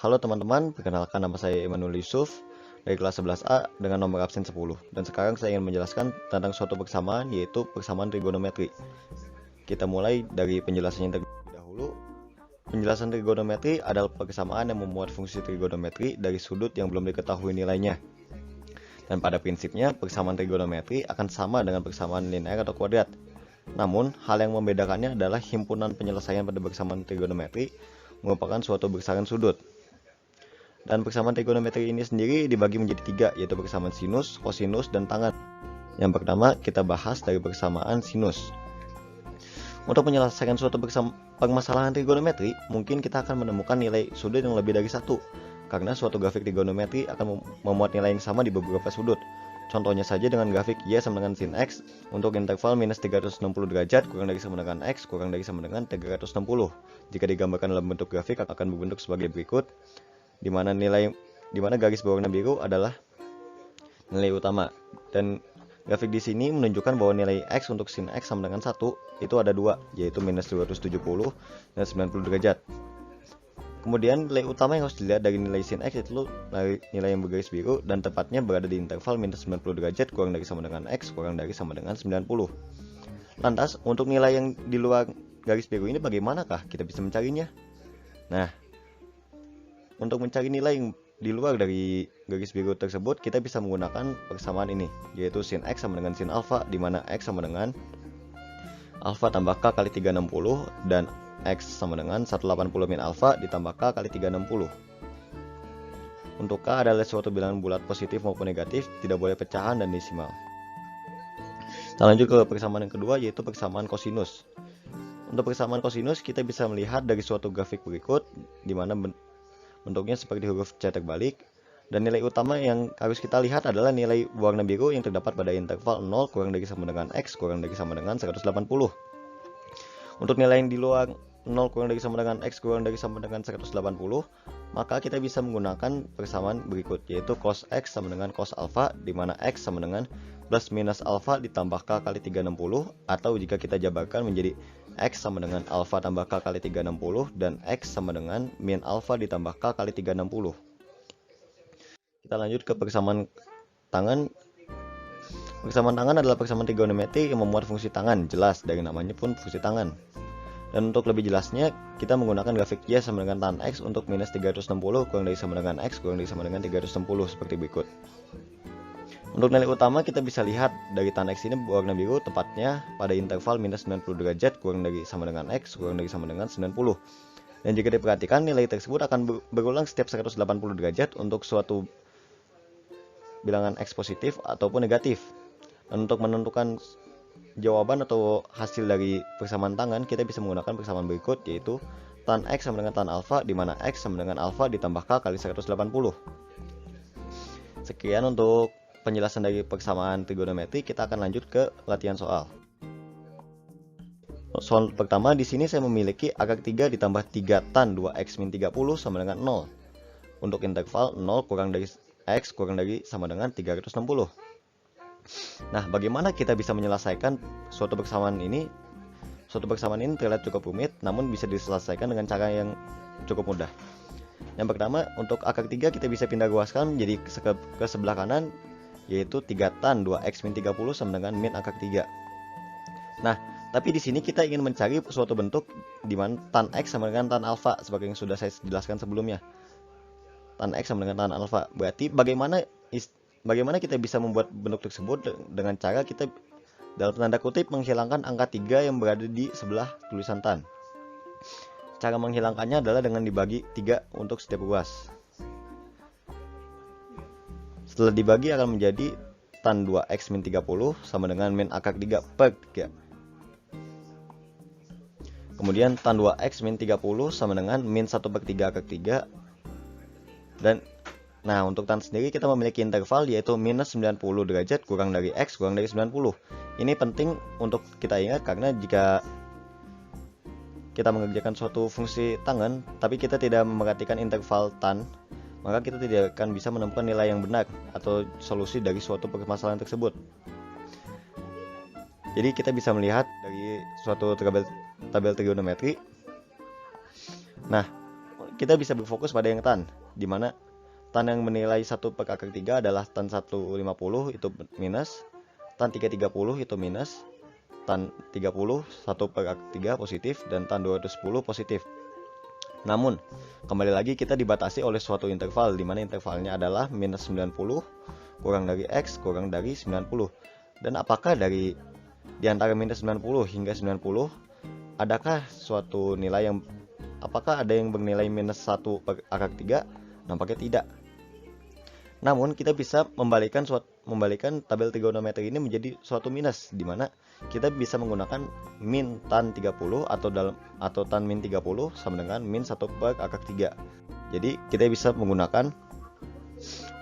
Halo teman-teman, perkenalkan nama saya Emanuel Yusuf dari kelas 11A dengan nomor absen 10. Dan sekarang saya ingin menjelaskan tentang suatu persamaan, yaitu persamaan trigonometri. Kita mulai dari penjelasannya terlebih dahulu. Penjelasan trigonometri adalah persamaan yang memuat fungsi trigonometri dari sudut yang belum diketahui nilainya. Dan pada prinsipnya, persamaan trigonometri akan sama dengan persamaan linear atau kuadrat. Namun, hal yang membedakannya adalah himpunan penyelesaian pada persamaan trigonometri merupakan suatu besaran sudut. Dan persamaan trigonometri ini sendiri dibagi menjadi tiga, yaitu persamaan sinus, kosinus, dan tangen. Yang pertama kita bahas dari persamaan sinus. Untuk menyelesaikan suatu permasalahan trigonometri, mungkin kita akan menemukan nilai sudut yang lebih dari satu, karena suatu grafik trigonometri akan memuat nilai yang sama di beberapa sudut. Contohnya saja dengan grafik Y sama dengan sin X untuk interval minus 360 derajat kurang dari sama dengan X kurang dari sama dengan 360. Jika digambarkan dalam bentuk grafik akan berbentuk sebagai berikut, di mana garis berwarna biru adalah nilai utama, dan grafik di sini menunjukkan bahwa nilai X untuk sin X sama dengan 1 itu ada dua, yaitu minus 270 dan 90 derajat. Kemudian nilai utama yang harus dilihat dari nilai sin X itu nilai yang bergaris biru dan tepatnya berada di interval minus 90 derajat kurang dari sama dengan X kurang dari sama dengan 90. Lantas untuk nilai yang di luar garis biru ini bagaimanakah kita bisa mencarinya? Nah, untuk mencari nilai yang di luar dari garis biru tersebut, kita bisa menggunakan persamaan ini, yaitu sin X sama dengan sin alfa, di mana X sama dengan alfa tambah K kali 360, dan X sama dengan 180 min alfa ditambah K kali 360. Untuk K adalah suatu bilangan bulat positif maupun negatif, tidak boleh pecahan dan desimal. Kita lanjut ke persamaan yang kedua, yaitu persamaan kosinus. Untuk persamaan kosinus, kita bisa melihat dari suatu grafik berikut, di mana bentuknya seperti huruf C terbalik, dan nilai utama yang harus kita lihat adalah nilai warna biru yang terdapat pada interval 0 kurang dari sama dengan X kurang dari sama dengan 180. Untuk nilai yang di luar 0 kurang dari sama dengan X kurang dari sama dengan 180, maka kita bisa menggunakan persamaan berikut, yaitu cos X sama dengan cos alpha, di mana X sama dengan plus minus alpha ditambah K kali 360, atau jika kita jabarkan menjadi X sama dengan alpha tambah K kali 360 dan X sama dengan min alpha ditambah K kali 360. Kita lanjut ke persamaan tangen. Persamaan tangen adalah persamaan trigonometri yang memuat fungsi tangen, jelas dari namanya pun fungsi tangen. Dan untuk lebih jelasnya, kita menggunakan grafik Y sama dengan tan X untuk minus 360 kurang dari sama dengan X kurang dari sama dengan 360 seperti berikut. Untuk nilai utama kita bisa lihat dari tan X ini berwarna biru, tepatnya pada interval minus 90 derajat kurang dari sama dengan X kurang dari sama dengan 90. Dan jika diperhatikan, nilai tersebut akan berulang setiap 180 derajat untuk suatu bilangan X positif ataupun negatif. Dan untuk menentukan jawaban atau hasil dari persamaan tangen, kita bisa menggunakan persamaan berikut, yaitu tan X sama dengan tan alpha, di mana X sama dengan alpha ditambah K kali 180. Sekian untuk penjelasan dari persamaan trigonometri. Kita akan lanjut ke latihan soal. Soal pertama, di sini saya memiliki akar 3 ditambah 3 tan 2x min 30 sama dengan 0. Untuk interval 0 kurang dari x kurang dari sama dengan 360. Nah, bagaimana kita bisa menyelesaikan suatu persamaan ini? Suatu persamaan ini terlihat cukup rumit, namun bisa diselesaikan dengan cara yang cukup mudah. Yang pertama, untuk akar 3 kita bisa pindah ruaskan menjadi ke sebelah kanan, yaitu 3 tan 2x min 30 sama dengan min akar 3. Nah, tapi di sini kita ingin mencari suatu bentuk di mana tan X sama dengan tan alpha, seperti yang sudah saya jelaskan sebelumnya. Tan X sama dengan tan alpha. Berarti bagaimana kita bisa membuat bentuk tersebut dengan cara kita dalam tanda kutip menghilangkan angka 3 yang berada di sebelah tulisan tan. Cara menghilangkannya adalah dengan dibagi 3 untuk setiap ruas. Setelah dibagi akan menjadi tan 2x min 30 sama dengan min akar 3 per 3. Kemudian tan 2x min 30 sama dengan min 1 per 3 akar 3. Dan nah, untuk tan sendiri kita memiliki interval, yaitu minus 90 derajat kurang dari x kurang dari 90. Ini penting untuk kita ingat, karena jika kita mengerjakan suatu fungsi tangen tapi kita tidak memperhatikan interval tan, maka kita tidak akan bisa menemukan nilai yang benar atau solusi dari suatu permasalahan tersebut. Jadi kita bisa melihat dari suatu tabel trigonometri. Nah, kita bisa berfokus pada yang tan, dimana tan yang menilai 1 per akar 3 adalah tan 150 itu minus, tan 330 itu minus, tan 30 1 per akar 3 positif, dan tan 210 positif. Namun kembali lagi kita dibatasi oleh suatu interval, dimana intervalnya adalah minus 90 kurang dari X kurang dari 90. Dan apakah di antara minus 90 hingga 90 adakah suatu nilai yang apakah ada yang bernilai minus 1 per akar 3? Nampaknya tidak. Namun kita bisa membalikkan tabel trigonometri ini menjadi suatu minus, dimana kita bisa menggunakan min tan 30 atau tan min 30 sama dengan min 1 per akar 3. Jadi kita bisa menggunakan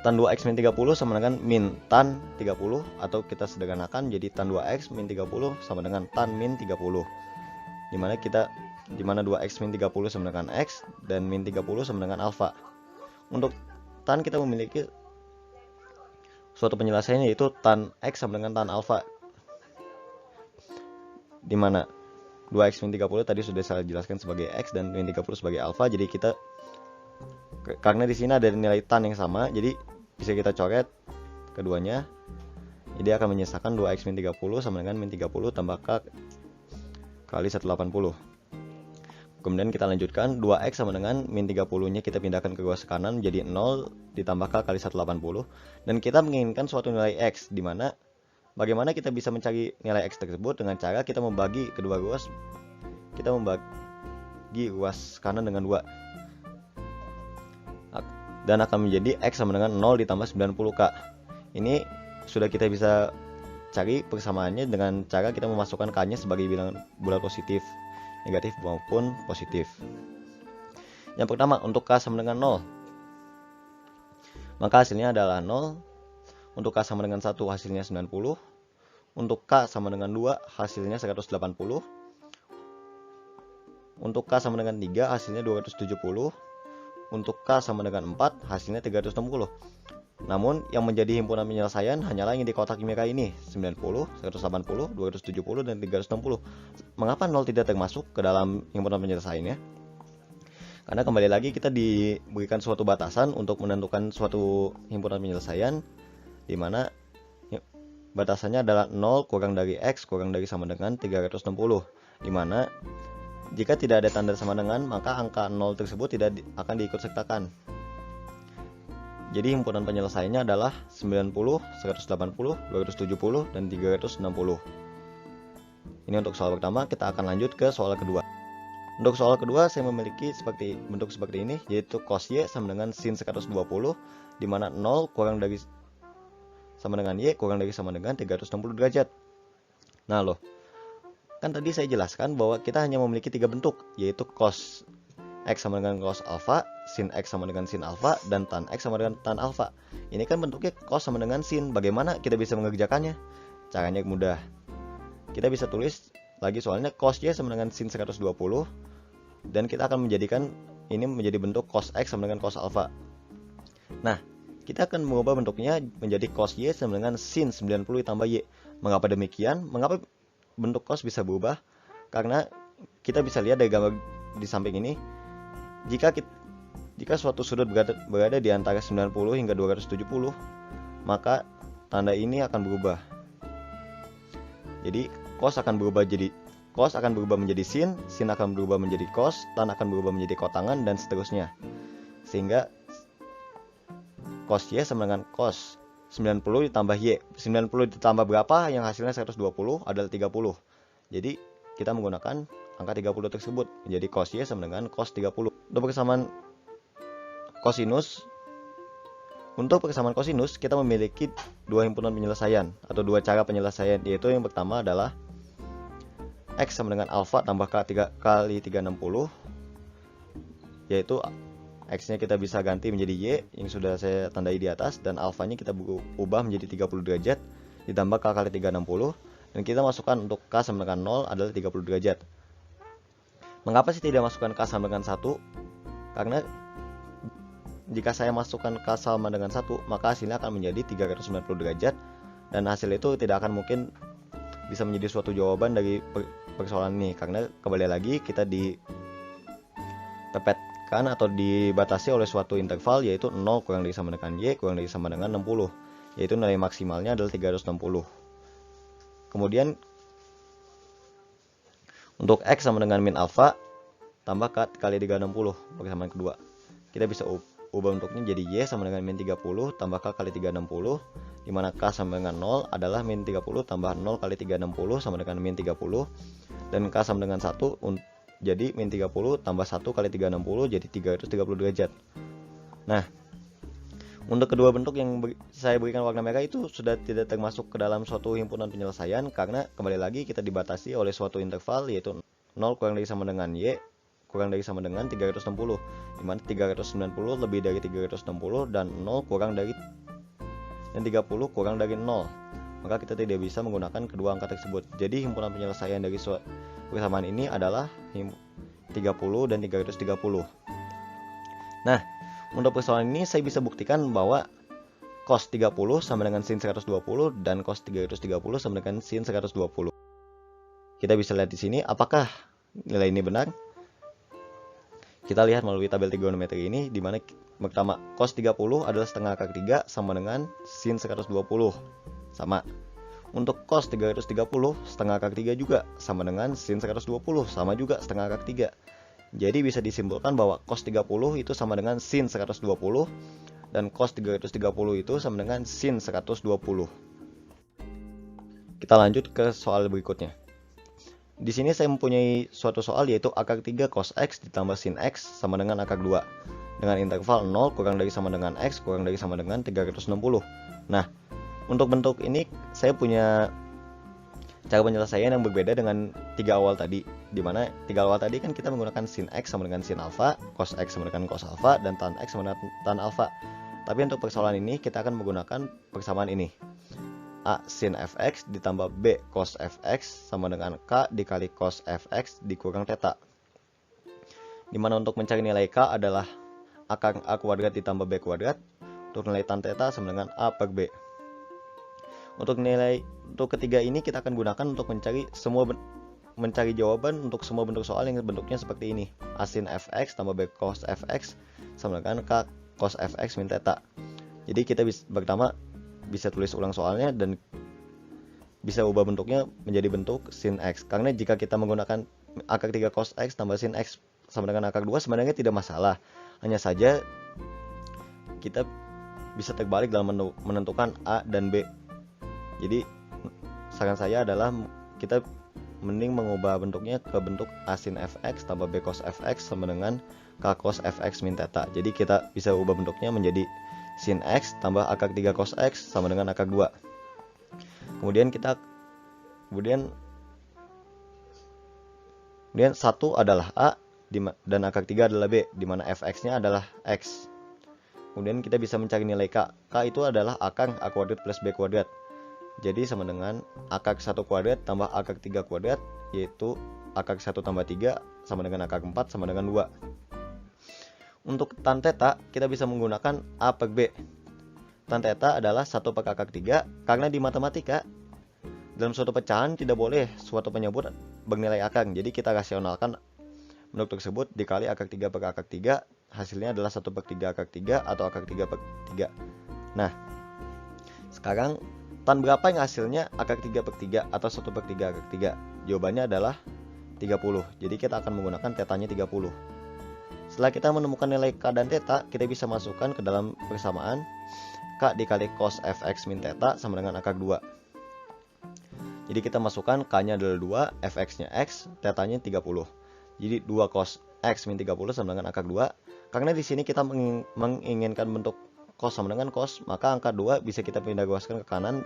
tan 2x min 30 sama dengan min tan 30, atau kita sederhanakan jadi tan 2x min 30 sama dengan tan min 30. Dimana 2x min 30 sama dengan x dan min 30 sama dengan alfa. Untuk tan kita memiliki suatu penyelesaiannya, yaitu tan x sama dengan tan alfa, dimana 2x min 30 tadi sudah saya jelaskan sebagai x dan min 30 sebagai alfa. Jadi kita, karena di sini ada nilai tan yang sama, jadi bisa kita coret keduanya. Jadi akan menyisakan 2x min 30 sama dengan min 30 tambah k kali 180. Kemudian kita lanjutkan, 2x sama dengan min 30 nya kita pindahkan ke ruas kanan menjadi 0 ditambah k kali 180. Dan kita menginginkan suatu nilai x, dimana bagaimana kita bisa mencari nilai x tersebut dengan cara kita membagi kedua ruas. Kita membagi ruas kanan dengan 2, dan akan menjadi x sama dengan 0 ditambah 90k. Ini sudah kita bisa cari persamaannya dengan cara kita memasukkan k nya sebagai bilangan bulat positif, negatif maupun positif. Yang pertama, untuk k sama dengan 0, maka hasilnya adalah 0. Untuk k sama dengan 1 hasilnya 90. Untuk k sama dengan 2 hasilnya 180. Untuk k sama dengan 3 hasilnya 270. Untuk k sama dengan 4 hasilnya 360. Namun yang menjadi himpunan penyelesaian hanyalah yang di kotak merah ini, 90, 180, 270, dan 360. Mengapa 0 tidak termasuk ke dalam himpunan penyelesaiannya? Karena kembali lagi kita diberikan suatu batasan untuk menentukan suatu himpunan penyelesaian, di mana batasannya adalah 0 kurang dari x kurang dari sama dengan 360, di mana jika tidak ada tanda sama dengan, maka angka 0 tersebut tidak akan diikut sertakan. Jadi himpunan penyelesaiannya adalah 90, 180, 270, dan 360. Ini untuk soal pertama. Kita akan lanjut ke soal kedua. Untuk soal kedua saya memiliki bentuk seperti ini, yaitu cos y sama dengan sin 120, di mana 0 kurang dari sama dengan y kurang dari sama dengan 360 derajat. Nah loh, kan tadi saya jelaskan bahwa kita hanya memiliki 3 bentuk, yaitu cos x sama dengan cos alpha, sin x sama dengan sin alpha, dan tan x sama dengan tan alpha. Ini kan bentuknya cos sama dengan sin. Bagaimana kita bisa mengerjakannya? Caranya mudah. Kita bisa tulis lagi soalnya cos y sama dengan sin 120, dan kita akan menjadikan ini menjadi bentuk cos x sama dengan cos alpha. Nah, kita akan mengubah bentuknya menjadi cos y sama dengan sin 90 ditambah y. Mengapa demikian? Mengapa bentuk cos bisa berubah? Karena kita bisa lihat dari gambar di samping ini, jika suatu sudut berada di antara 90 hingga 270, maka tanda ini akan berubah. Jadi cos akan berubah menjadi sin, sin akan berubah menjadi cos, tan akan berubah menjadi kotangan, dan seterusnya. Sehingga cos y sama dengan cos 90 ditambah y. 90 ditambah berapa yang hasilnya 120 adalah 30. Jadi kita menggunakan angka 30 tersebut menjadi cos y sama dengan cos 30. Untuk persamaan kosinus kita memiliki dua himpunan penyelesaian atau dua cara penyelesaian, yaitu yang pertama adalah x sama dengan alpha tambah k kali 360, yaitu x nya kita bisa ganti menjadi y yang sudah saya tandai di atas, dan alpha nya kita ubah menjadi 30 derajat ditambah k kali 360, dan kita masukkan untuk k sama dengan 0 adalah 30 derajat. Mengapa sih tidak masukkan k sama dengan 1? Karena jika saya masukkan k sama dengan 1, maka hasilnya akan menjadi 390 derajat, dan hasil itu tidak akan mungkin bisa menjadi suatu jawaban dari persoalan ini, karena kembali lagi kita dipepet ditekan atau dibatasi oleh suatu interval, yaitu 0 kurang dari sama dengan Y kurang dari sama dengan 60, yaitu nilai maksimalnya adalah 360. Kemudian untuk X sama dengan min alfa tambah K kali 360 persamaan kedua. Kita bisa ubah bentuknya jadi Y sama dengan min 30 tambah K kali 360, dimana K sama dengan 0 adalah min 30 tambah 0 kali 360 sama dengan min 30, dan K sama dengan 1 jadi min 30 tambah 1 kali 360 jadi 330 derajat. Nah, untuk kedua bentuk yang saya berikan warna merah itu sudah tidak termasuk ke dalam suatu himpunan penyelesaian, karena kembali lagi kita dibatasi oleh suatu interval, yaitu 0 kurang dari sama dengan Y kurang dari sama dengan 360, dimana 390 lebih dari 360 dan 0 kurang dari dan 30 kurang dari 0, maka kita tidak bisa menggunakan kedua angka tersebut. Jadi himpunan penyelesaian dari persamaan ini adalah 30 dan 330. Nah, untuk persoalan ini saya bisa buktikan bahwa cos 30 sama dengan sin 120 dan cos 330 sama dengan sin 120. Kita bisa lihat di sini apakah nilai ini benar. Kita lihat melalui tabel trigonometri ini, di mana pertama cos 30 adalah setengah akar 3 sama dengan sin 120. Sama. Untuk cos 330 setengah akar 3 juga sama dengan sin 120, sama juga setengah akar 3. Jadi bisa disimpulkan bahwa cos 30 itu sama dengan sin 120 dan cos 330 itu sama dengan sin 120. Kita lanjut ke soal berikutnya. Di sini saya mempunyai suatu soal, yaitu akar 3 cos X ditambah sin X sama dengan akar 2 dengan interval 0 kurang dari sama dengan X kurang dari sama dengan 360. Nah, untuk bentuk ini saya punya cara penyelesaian yang berbeda dengan 3 awal tadi, dimana 3 awal tadi kan kita menggunakan sin X sama dengan sin alfa, cos X sama dengan cos alfa, dan tan X sama dengan tan alfa. Tapi untuk persoalan ini kita akan menggunakan persamaan ini, A sin fx ditambah B cos fx sama dengan K dikali cos fx dikurang theta, dimana untuk mencari nilai K adalah akar A kuadrat ditambah B kuadrat, untuk nilai tan theta sama dengan A per B. Untuk ketiga ini kita akan gunakan untuk mencari jawaban untuk semua bentuk soal yang bentuknya seperti ini, A sin fx tambah B cos fx sama dengan K cos fx min theta. Jadi kita bisa tulis ulang soalnya dan bisa ubah bentuknya menjadi bentuk sin X, karena jika kita menggunakan akar 3 cos X tambah sin X sama dengan akar 2 sebenarnya tidak masalah, hanya saja kita bisa terbalik dalam menentukan A dan B. Jadi saran saya adalah kita mending mengubah bentuknya ke bentuk A sin fx tambah B cos fx sama dengan K cos fx min theta. Jadi kita bisa ubah bentuknya menjadi sin X tambah akar 3 cos X sama dengan akar 2. Kemudian 1 adalah A dan akar 3 adalah B, di mana fx-nya adalah X. Kemudian kita bisa mencari nilai K. K itu adalah akar A kuadrat plus B kuadrat. Jadi sama dengan akar 1 kuadrat tambah akar 3 kuadrat, yaitu akar 1 tambah 3 sama dengan akar 4 sama dengan 2. Untuk tan theta kita bisa menggunakan A per B. Tan theta adalah 1 per akar 3, karena di matematika dalam suatu pecahan tidak boleh suatu penyebut bernilai akar. Jadi kita rasionalkan bentuk tersebut dikali akar 3 per akar 3, hasilnya adalah 1 per 3 akar 3 atau akar 3 per 3. Nah, sekarang tan berapa yang hasilnya akar 3 per 3 atau 1 per 3 akar 3? Jawabannya adalah 30. Jadi kita akan menggunakan tetanya 30. Setelah kita menemukan nilai K dan theta, kita bisa masukkan ke dalam persamaan K dikali cos fx min theta sama dengan akar 2. Jadi kita masukkan K-nya adalah 2, fx-nya X, theta-nya 30. Jadi 2 cos X min 30 sama dengan akar 2. Karena di sini kita menginginkan bentuk cos sama dengan cos, maka angka 2 bisa kita pindah luaskan ke kanan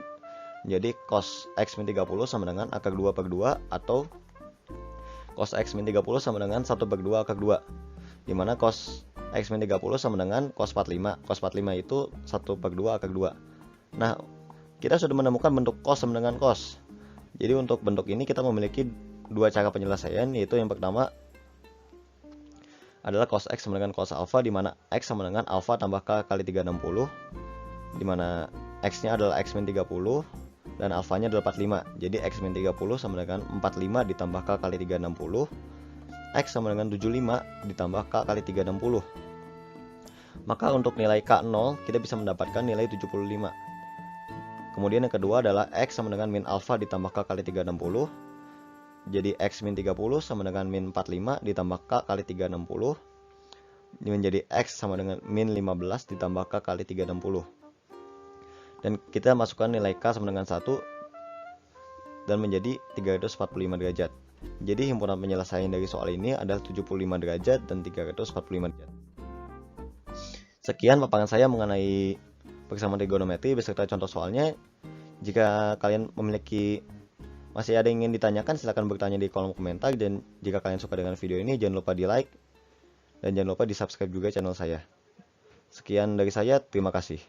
menjadi cos X min 30 sama dengan akar 2 per 2, atau cos X min 30 sama dengan 1 per 2 akar 2. Dimana cos X min 30 sama dengan cos 45. Cos 45 itu 1 per 2 akar 2. Nah, kita sudah menemukan bentuk cos sama dengan cos. Jadi untuk bentuk ini kita memiliki dua cara penyelesaian, yaitu yang pertama adalah cos X sama dengan cos alpha, dimana X sama dengan alpha tambah K kali 360, dimana X nya adalah X min 30 dan alfanya adalah 45. Jadi X min 30 sama dengan 45 ditambah K kali 360. X sama dengan 75 ditambah K kali 360. Maka untuk nilai K0 kita bisa mendapatkan nilai 75. Kemudian yang kedua adalah X sama dengan min alfa ditambah K kali 360. Jadi X min 30 sama dengan min 45 ditambah K kali 360. Ini menjadi X sama dengan min 15 ditambah K kali 360. Dan kita masukkan nilai K sama dengan 1 dan menjadi 345 derajat. Jadi himpunan penyelesaian dari soal ini adalah 75 derajat dan 345 derajat. Sekian paparan saya mengenai persamaan trigonometri beserta contoh soalnya. Jika kalian masih ada yang ingin ditanyakan, silahkan bertanya di kolom komentar. Dan jika kalian suka dengan video ini, jangan lupa di like dan jangan lupa di subscribe juga channel saya. Sekian dari saya, terima kasih.